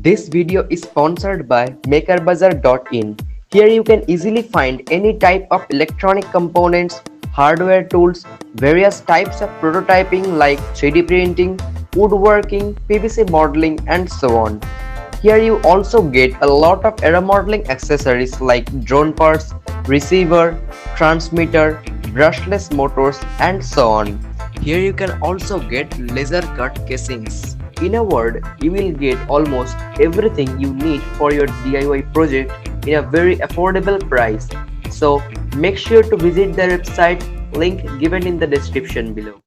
This video is sponsored by MakerBazar.in. Here you can easily find any type of electronic components, hardware tools, various types of prototyping like 3D printing, woodworking, PVC modeling and so on. Here you also get a lot of aero modeling accessories like drone parts, receiver, transmitter, brushless motors and so on. Here you can also get laser cut casings. In a word, you will get almost everything you need for your DIY project in a very affordable price. So make sure to visit their website, link given in the description below.